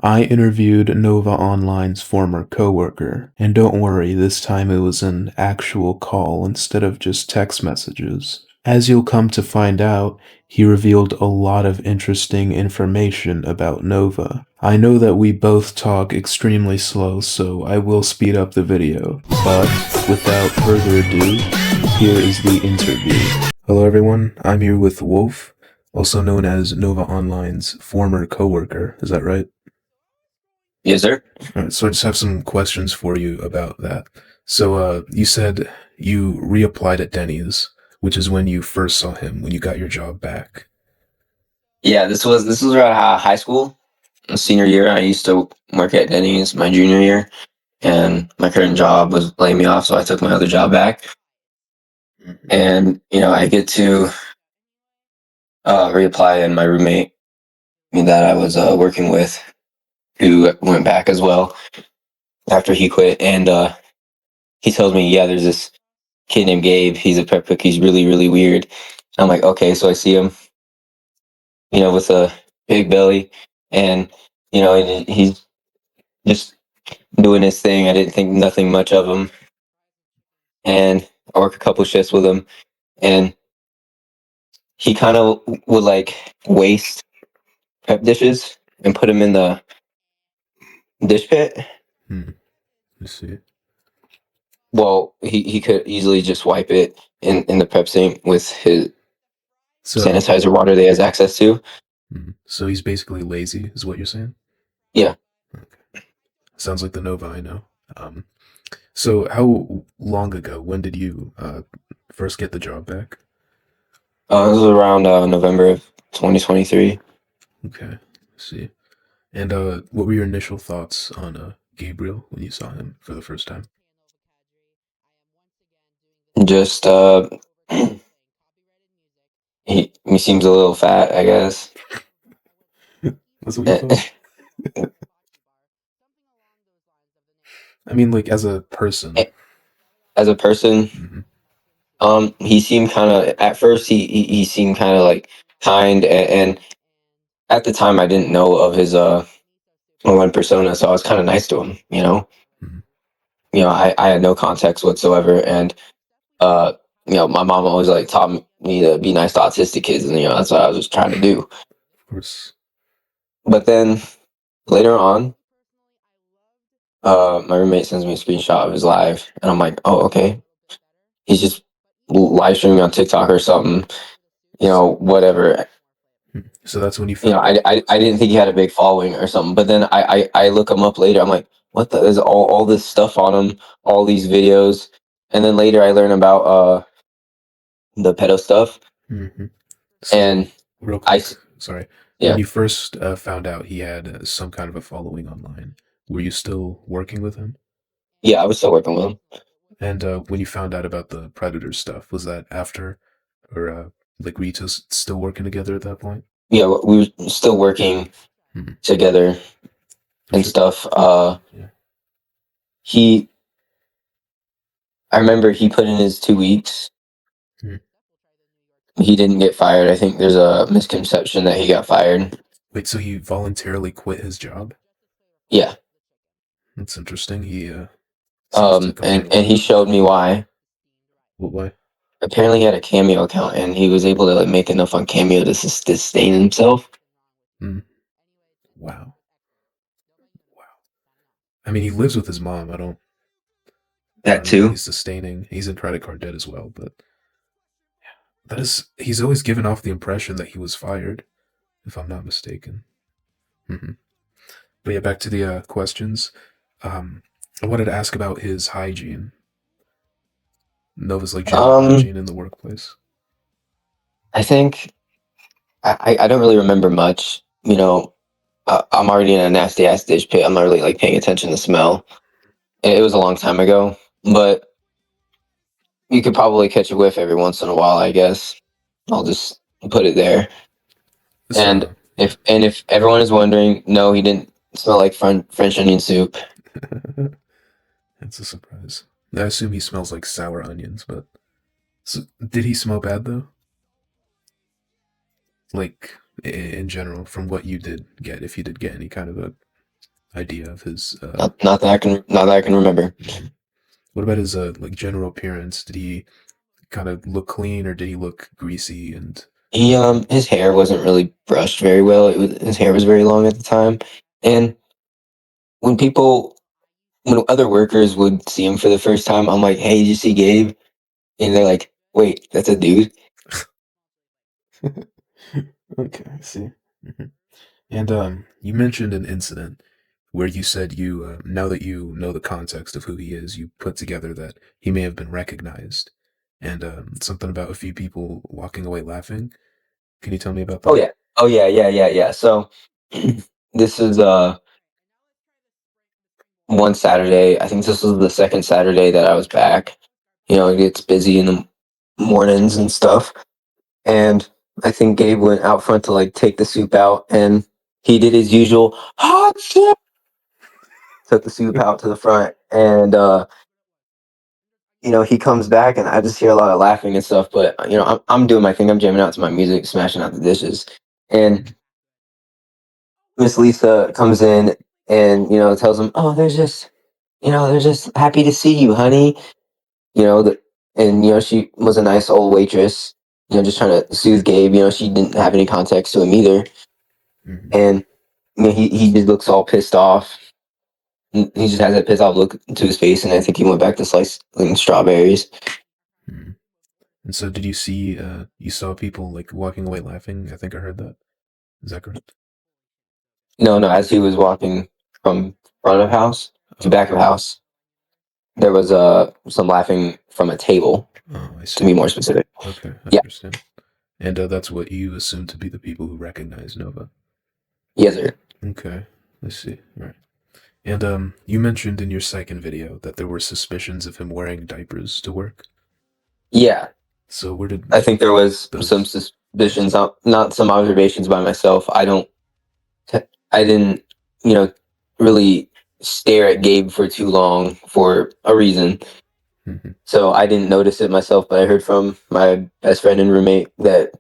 I interviewed Nova Online's former coworker, and don't worry, this time it was an actual call instead of just text messages. As you'll come to find out, he revealed a lot of interesting information about Nova. I know that we both talk extremely slow, so I will speed up the video. But without further ado, here is the interview. Hello everyone, I'm here with Wolf, also known as Nova Online's former coworker. Is that right? Yes, sir. All right, so I just have some questions for you about that. So, you said you reapplied at Denny's, which is when you first saw him, when you got your job back. Yeah, this was around high school, senior year. I used to work at Denny's my junior year, and my current job was laying me off, so I took my other job back. Mhm. And I get to reapply, and my roommate that I was working with, who went back as well after he quit, and he tells me, yeah, there's this kid named Gabe. He's a prep cook. He's really, really weird. I'm like, okay, so I see him, with a big belly, and he's just doing his thing. I didn't think nothing much of him, and I work a couple shifts with him, and he kind of would like waste prep dishes and put them in the dish pit. Hmm. I see. Well, he could easily just wipe it in the prep sink with his So, sanitizer water that he has access to. so he's basically lazy, is what you're saying? Yeah, Okay. Sounds like the Nova I know. Um, so how long ago? When did you first get the job back? this was around November of 2023. Okay, I see. And what were your initial thoughts on Gabriel when you saw him for the first time? Just he seems a little fat, I guess. That's what you thought? I mean, like as a person. As a person, Hmm. he seemed kind of at first he seemed kind of like kind, and at the time I didn't know of his one persona, so I was kind of nice to him. Hmm. I had no context whatsoever, and uh, my mom always like taught me to be nice to autistic kids, and that's what I was just trying to do. Of course. But then later on, my roommate sends me a screenshot of his live, and I'm like, oh, okay, he's just live streaming on TikTok or something, whatever. So that's when you found I didn't think he had a big following or something. But then I look him up later. I'm like, what the? There's all this stuff on him, all these videos, and then later I learn about the pedo stuff. hmm So, And real I quick, sorry. When yeah, you first found out he had some kind of a following online, were you still working with him? yeah, I was still working with him. And when you found out about the Predator stuff, was that after, or like were you just still working together at that point? Yeah, we were still working Hmm. together I'm and sure. stuff. Yeah. He I remember he put in his 2 weeks. Hmm. He didn't get fired. I think there's a misconception that he got fired. Wait, so he voluntarily quit his job? Yeah. That's interesting. He seems to And complain a and lot he about showed that. me why. What? Why? Apparently he had a Cameo account, and he was able to like make enough on Cameo to sustain himself. Hmm. Wow. Wow. I mean, he lives with his mom. I That don't know how too. he's sustaining. He's in credit card debt as well, but that is he's always given off the impression that he was fired, if I'm not mistaken. Hmm. But yeah, back to the questions. Um, I wanted to ask about his hygiene. Nova's like general Um, hygiene in the workplace. I think I don't really remember much. I'm already in a nasty ass dish pit. I'm not really like paying attention to smell. It was a long time ago, but you could probably catch a whiff every once in a while. I guess I'll just put it there. And Yeah. if everyone is wondering, no, he didn't smell like French onion soup. That's a surprise. I assume he smells like sour onions, but so, did he smell bad though? Like in general, from what you did get, if you did get any kind of a idea of his. Not that I can remember. Mhm. What about his like general appearance? Did he kind of look clean, or did he look greasy and? His hair wasn't really brushed very well. His hair was very long at the time, and when people when other workers would see him for the first time, I'm like, "Hey, did you see Gabe?" And they're like, "Wait, that's a dude." Okay, I see. Mhm. And you mentioned an incident where you said you, now that you know the context of who he is, you put together that he may have been recognized, and something about a few people walking away laughing. Can you tell me about Oh that? yeah, yeah. So this is one Saturday. I think this was the second Saturday that I was back. It gets busy in the mornings and stuff. And I think Gabe went out front to like take the soup out, and he did his usual hot shit. Took the soup out to the front, and he comes back, and I just hear a lot of laughing and stuff. But I'm doing my thing. I'm jamming out to my music, smashing out the dishes, and Miss Lisa comes in and tells him, "Oh, they're just happy to see you, honey." That, and she was a nice old waitress. Just trying to soothe Gabe. She didn't have any context to him either, Mhm. and he just looks all pissed off. He just has that pissed off look to his face, and I think he went back to slice strawberries. Mhm. And so, did you see? You saw people like walking away laughing. I think I heard that. Is that correct? No, no. As he was walking from front of house to Oh, back of house, there was some laughing from a table. oh, I To be see. more specific, Okay, I yeah, understand. And that's what you assume to be the people who recognize Nova. yes, sir. Okay, I see. All right. And you mentioned in your second video that there were suspicions of him wearing diapers to work. Yeah, So where did I think there was some those? I'm suspicions, sorry. not some observations by myself. I didn't, you know, really stare at Gabe for too long for a reason. Mhm. So I didn't notice it myself, but I heard from my best friend and roommate that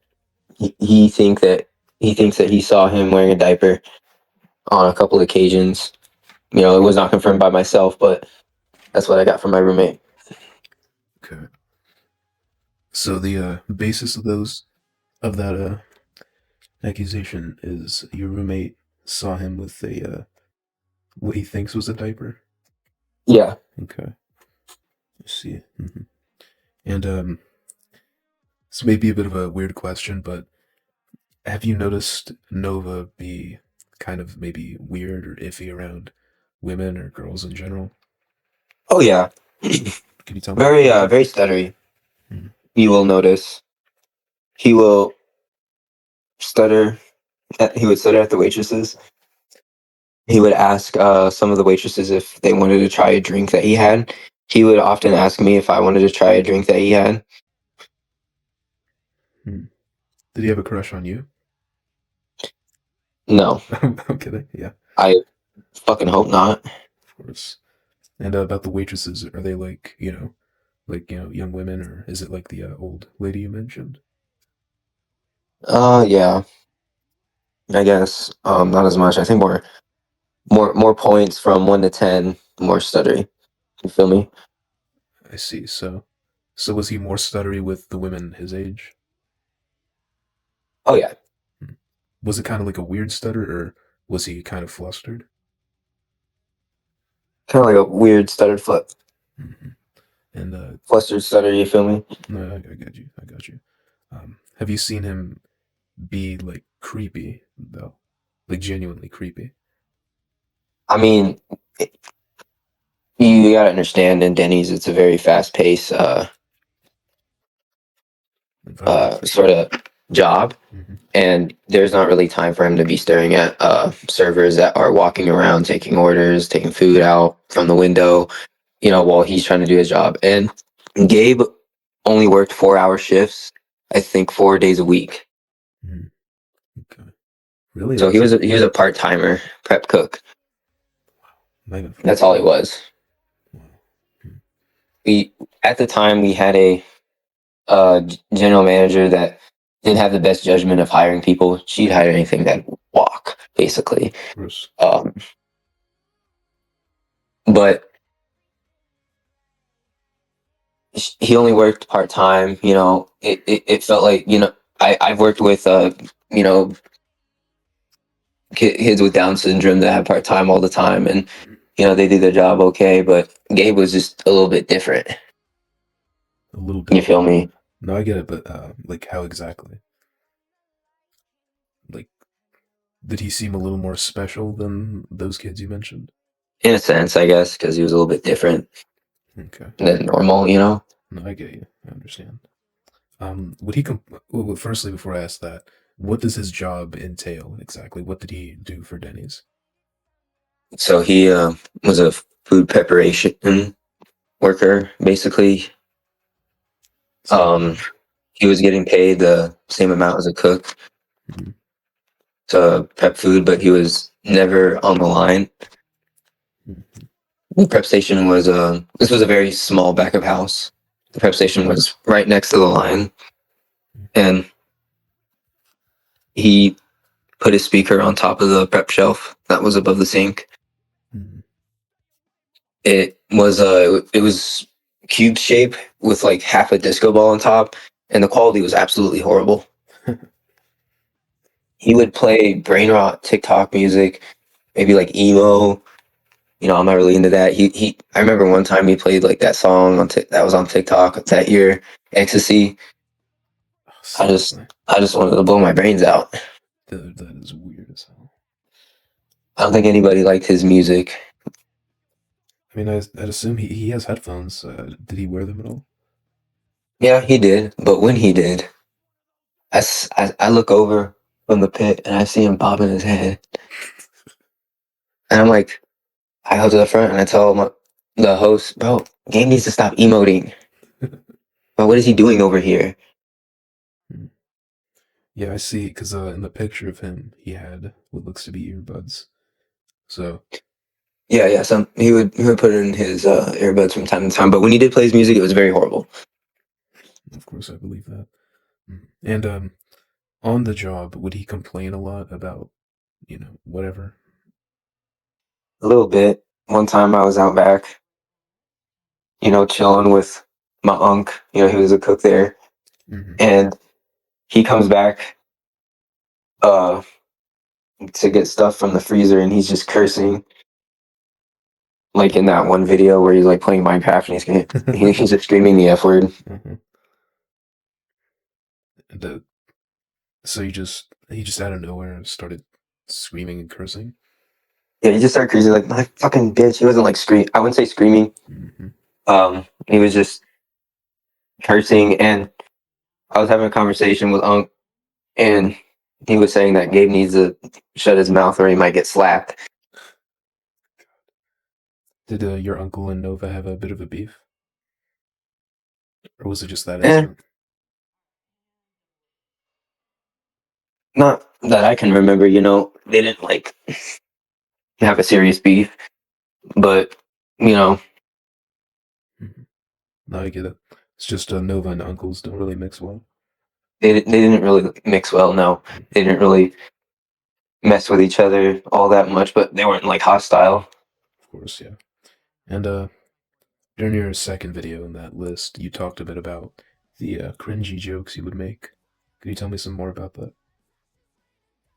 he thinks that he saw him wearing a diaper on a couple occasions. It was not confirmed by myself, but that's what I got from my roommate. Okay. So the basis of that accusation is your roommate saw him with a what he thinks was a diaper. Yeah. Okay, I see. And this may be a bit of a weird question, but have you noticed Nova be kind of maybe weird or iffy around women or girls in general? Oh yeah. Can you tell me Very about that? very stuttery. Mhm. You will notice he will stutter. He would stutter at the waitresses. He would ask some of the waitresses if they wanted to try a drink that he had. He would often ask me if I wanted to try a drink that he had. Hmm. Did he have a crush on you? No, I'm kidding. Yeah, I fucking hope not. of course. And about the waitresses, are they like young women, or is it like the old lady you mentioned? Yeah, I guess not as much. I think more points from 1 to 10, more stuttery. You feel me? I see. So was he more stuttery with the women his age? Oh yeah, Hmm. Was it kind of like a weird stutter, or was he kind of flustered? kind of like a weird stuttered Hmm. And flustered stutter. You feel me? no, I got you. I got you. Have you seen him be like creepy though, like genuinely creepy I mean, you gotta understand. In Denny's, it's a very fast paced environment? sort of job, Hmm. and there's not really time for him to be staring at servers that are walking around taking orders, taking food out from the window, while he's trying to do his job. And Gabe only worked 4 hour shifts, I think 4 days a week. Hmm. Okay, really? So That's it? he was a part timer prep cook. Not even full That's all he time. was. Wow. Hmm. We At the time we had a general manager that didn't have the best judgment of hiring people. She'd hire anything that would walk, basically. Gross. Um, but he only worked part time. You know, it felt like, you know, I've worked with you know, kids with Down syndrome that have part time all the time, and you know they do their job okay. But Gabe was just a little bit different. A little You feel different. me? No, I get it, but like how exactly? Like, did he seem a little more special than those kids you mentioned? In a sense, I guess, because he was a little bit different Okay. than normal. You know. No, I get you. I understand. Would he well, firstly, before I ask that, what does his job entail exactly? What did he do for Denny's? So he was a food preparation worker, basically. So, Um, he was getting paid the same amount as a cook mhm, to prep food, but he was never on the line. mhm, The prep station was this was a very small back of house. The prep station was right next to the line, and he put his speaker on top of the prep shelf that was above the sink. mhm, It was cube shape with like half a disco ball on top, and the quality was absolutely horrible. He would play brain rot TikTok music, maybe like emo. You know, I'm not really into that. I remember one time he played like that song that was on TikTok that year, Ecstasy. Oh, I just seriously, I just wanted to blow my brains out. that is weird as hell. I don't think anybody liked his music. I mean, I'd assume he has headphones. Did he wear them at all? Yeah, he did, but when he did, I look over from the pit and I see him bobbing his head, and I'm like, I go to the front and I tell the host, bro, Game needs to stop emoting. Bro, what is he doing over here? Hmm. Yeah, I see. Because in the picture of him, he had what looks to be earbuds. So, Yeah, yeah. He would put in his earbuds from time to time, but when he did play his music, it was very horrible. of course, I believe that. And on the job, would he complain a lot about whatever? A little bit. One time I was out back, you know, chilling with my unc. You know, he was a cook there, Hmm. and he comes back uh to get stuff from the freezer, and he's just cursing, like in that one video where he's like playing Minecraft and he's just screaming the F word. Hmm. And, so he just out of nowhere started screaming and cursing. Yeah, he just started cursing like my fucking bitch. He wasn't like scream. I wouldn't say screaming. Hmm. He was just cursing, and I was having a conversation with unc, and he was saying that Gabe needs to shut his mouth or he might get slapped. Did your uncle and Nova have a bit of a beef, or was it just that Eh, incident? not that I can remember. You know, they didn't like have a serious beef, but you know, Hmm. No, I get it. It's just Nova and uncles don't really mix well. they didn't really mix well. No, Mhm. they didn't really mess with each other all that much, but they weren't like hostile. Of course, yeah. And during your second video in that list, you talked a bit about the cringy jokes you would make. Could you tell me some more about that?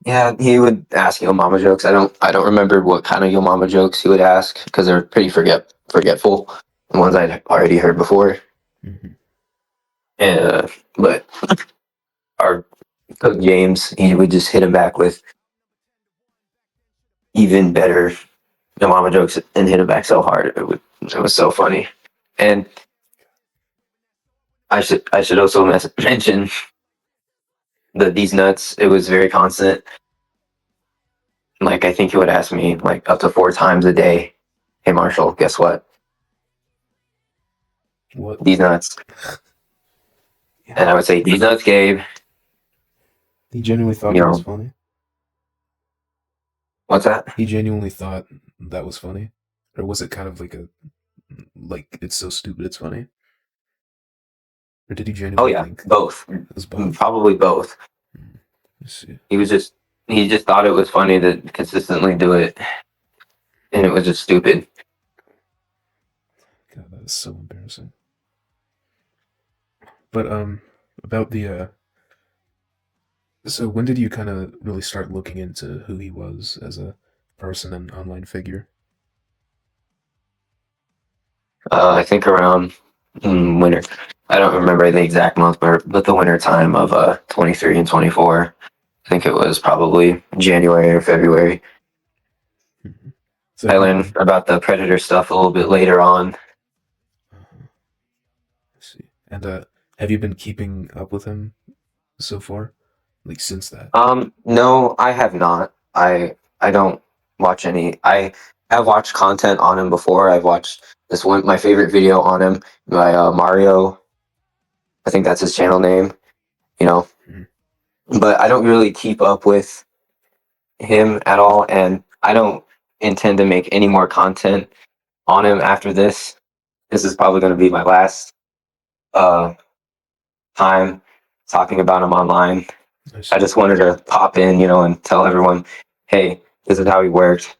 Yeah, he would ask yo mama jokes. I don't remember what kind of yo mama jokes he would ask because they're pretty forgetful. The ones I'd already heard before. Hmm. And but our cook James, he would just hit him back with even better yo mama jokes and hit him back so hard. It was so funny. And I should also mention these nuts. It was very constant. Like I think he would ask me like up to 4 times a day. Hey Marshall, guess what? What? These nuts. And Yeah. I would say these nuts, Gabe. He genuinely thought You that was know funny. what's that? He genuinely thought that was funny, or was it kind of like it's so stupid it's funny, or did he Oh genuinely yeah, think both. it was both? Probably both. Let's see. He was just he just thought it was funny to consistently do it, and it was just stupid. That's so embarrassing. But about the so when did you kind of really start looking into who he was as a person and online figure? I think around winter. I don't remember the exact month, but the winter time of 23 and 24. I think it was probably January or February. Mhm. So I have you learned been? about the predator stuff a little bit later on. Uh, let's see. And have you been keeping up with him so far, like since that? No, I have not. I don't watch any. I have watched content on him before. I've watched this one, my favorite video on him by Mario. I think that's his channel name. You know, Mhm. but I don't really keep up with him at all, and I don't intend to make any more content on him after this. This is probably going to be my last uh, time talking about him online. I I see. just wanted to pop in, and tell everyone, hey, this is how he worked.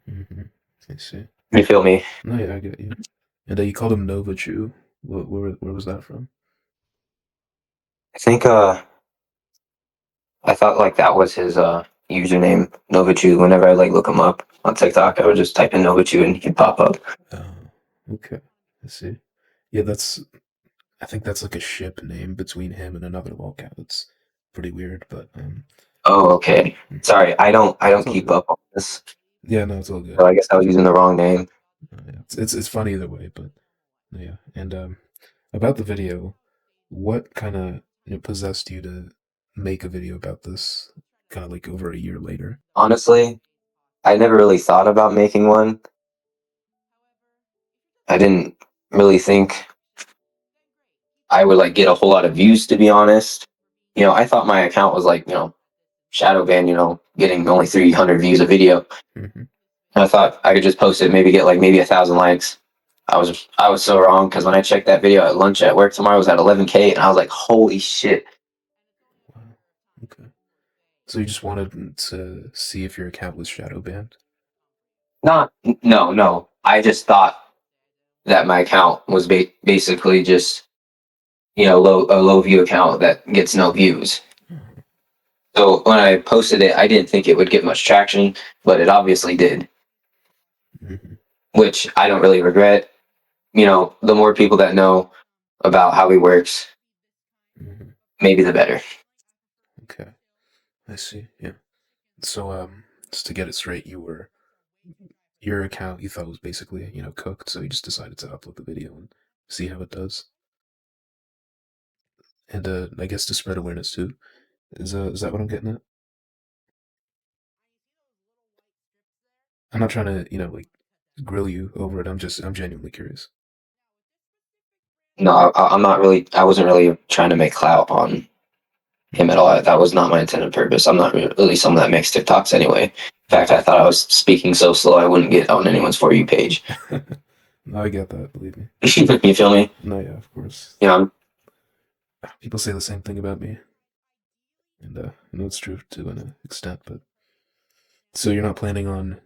Hmm. I see. You feel me? No, yeah, I get you. And you called him Nova Chew. Where was that from? I think I thought like that was his username, Novachu. Whenever I like look him up on TikTok, I would just type in Novachu and he'd pop up. Okay, I see. Yeah, that's. I think that's like a ship name between him and another lolcat. It's pretty weird, but Oh, okay. mhm. Sorry, I don't It's all keep good. up on this. Yeah, no, it's all So good. I guess I was using the wrong name. Yeah, it's funny either way, but yeah. And about the video, what kind of possessed you to make a video about this? Kind of like over a year later. Honestly, I never really thought about making one. I didn't really think I would like get a whole lot of views, to be honest. I thought my account was like, shadow ban, getting only 300 views a video. Hmm. And I thought I could just post it, maybe get like maybe 1,000 likes. I was so wrong because when I checked that video at lunch at work tomorrow, it was at 11K, and I was like, holy shit! Wow. Okay. So you just wanted to see if your account was shadow banned? Not no no. I just thought that my account was basically just a low view account that gets no views. So when I posted it, I didn't think it would get much traction, but it obviously did, Mm-hmm. which I don't really regret. The more people that know about how he works, Hmm. maybe the better. Okay, I see. Yeah. So just to get it straight, your account you thought was basically cooked, so you just decided to upload the video and see how it does. And I guess to spread awareness too. Is that what I'm getting at? I'm not trying to like grill you over it. I'm genuinely curious. No, I'm not really. I wasn't really trying to make clout on him at all. That was not my intended purpose. I'm not really someone that makes TikToks anyway. In fact, I thought I was speaking so slow I wouldn't get on anyone's For You page. No, I get that. Believe me. You feel me? No, yeah, of course. You know, People say the same thing about me, and I know it's true to an extent. But so you're not planning on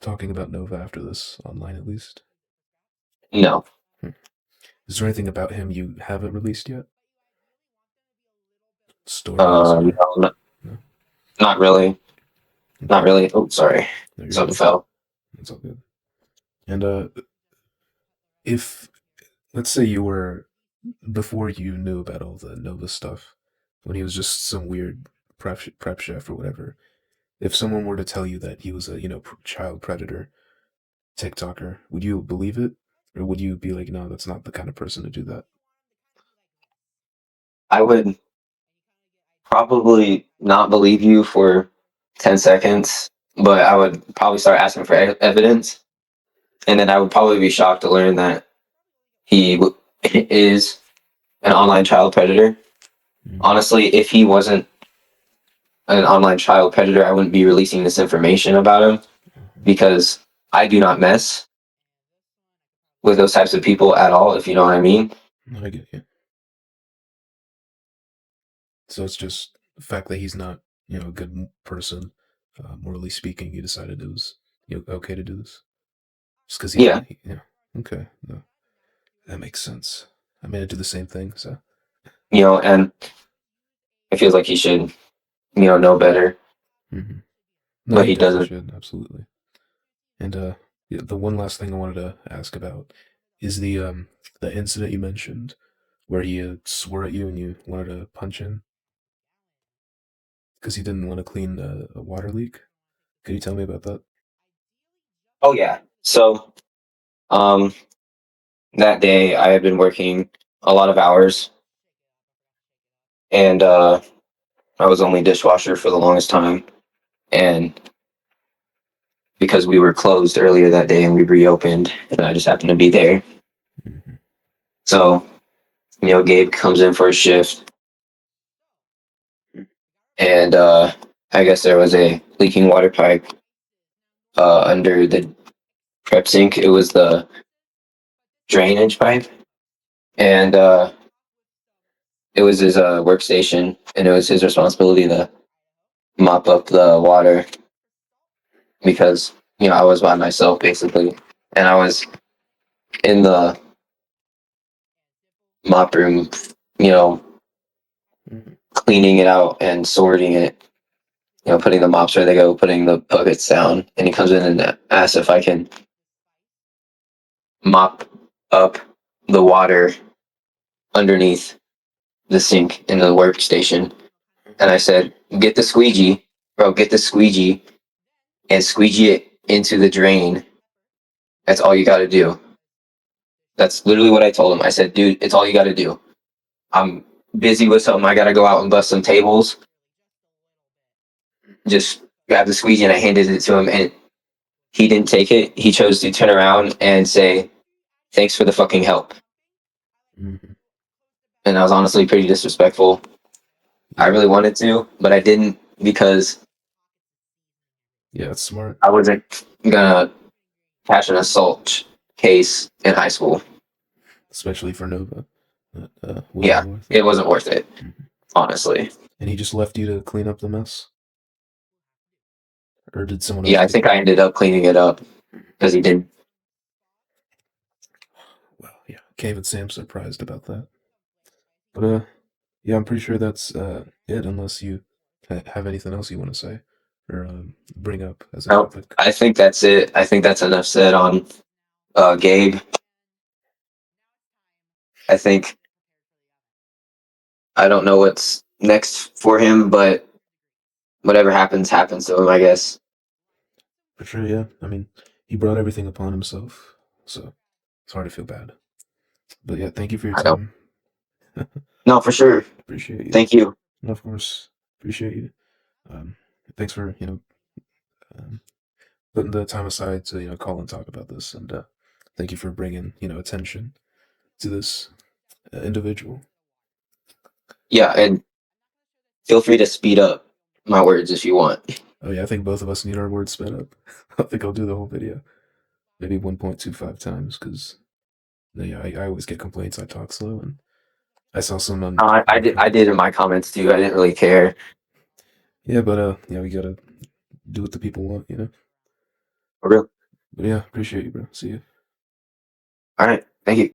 talking about Nova after this online, at least? no, Hmm. Is there anything about him you haven't released yet? Stories no, or no? not really, not Okay, really. Oh, sorry, no, you're something good. fell. It's all good. And if let's say you were before you knew about all the Nova stuff, when he was just some weird prep chef or whatever. If someone were to tell you that he was a child predator TikToker, would you believe it, or would you be like, no, that's not the kind of person to do that? I would probably not believe you for 10 seconds, but I would probably start asking for evidence, and then I would probably be shocked to learn that he is an online child predator. Mm-hmm. Honestly, if he wasn't an online child predator, I wouldn't be releasing this information about him because I do not mess with those types of people at all, if you know what I mean. I get you. So it's just the fact that he's not, a good person, morally speaking. You decided it was, okay to do this, just because Yeah. yeah. Okay. No. That makes sense. I mean, I do the same thing, so. And it feels like he should, know better, Hmm. No, but he he definitely doesn't. should, absolutely. And yeah, the one last thing I wanted to ask about is the incident you mentioned where he swore at you and you wanted to punch him because he didn't want to clean a water leak. Could you tell me about that? Oh yeah. So um, that day I had been working a lot of hours, and I was only dishwasher for the longest time, and because we were closed earlier that day and we reopened, and I just happened to be there. Hmm. So Gabe comes in for a shift, and I guess there was a leaking water pipe under the prep sink. It was the drainage pipe, and it was his workstation, and it was his responsibility to mop up the water because I was by myself basically, and I was in the mop room, you know, Hmm. cleaning it out and sorting it. Putting the mops where they go, putting the buckets down, and he comes in and asks if I can mop up the water underneath the sink in the workstation. And I said, "Get the squeegee, bro. Get the squeegee and squeegee it into the drain. That's all you got to do." That's literally what I told him. I said, "Dude, it's all you got to do. I'm busy with something. I got to go out and bust some tables. Just grab the squeegee." And I handed it to him, and he didn't take it. He chose to turn around and say, "Thanks for the fucking help." Hmm. And I was honestly pretty disrespectful. I Yeah, really wanted to, but I didn't because yeah, that's smart, I wasn't gonna catch an assault case in high school. especially for Nova. That Yeah, wasn't worth it. it wasn't worth it, Mhm. honestly. And he just left you to clean up the mess, or did someone else Yeah, I take think it? I ended up cleaning it up because he did. Well, yeah, Cave and Sam's surprised about that. But yeah, I'm pretty sure that's it. Unless you have anything else you want to say or bring up as a No, topic. I think that's it. I think that's enough said on Gabe. I think I don't know what's next for him, but whatever happens, happens to him, I guess. For sure, yeah. I mean, he brought everything upon himself, so it's hard to feel bad. But yeah, thank you for your I know. time. No, for sure. Appreciate you. Thank you. And of course, appreciate you. Um, thanks for um, putting the time aside to call and talk about this, and thank you for bringing attention to this individual. Yeah, and feel free to speed up my words if you want. Oh yeah, I think both of us need our words sped up. I think I'll do the whole video, maybe 1.25 times, because yeah, I always get complaints I talk slow, and I saw some on I did. I did in my comments too. I didn't really care. yeah, but yeah, we gotta do what the people want. For real. But yeah, appreciate you, bro. See you. All right. Thank you.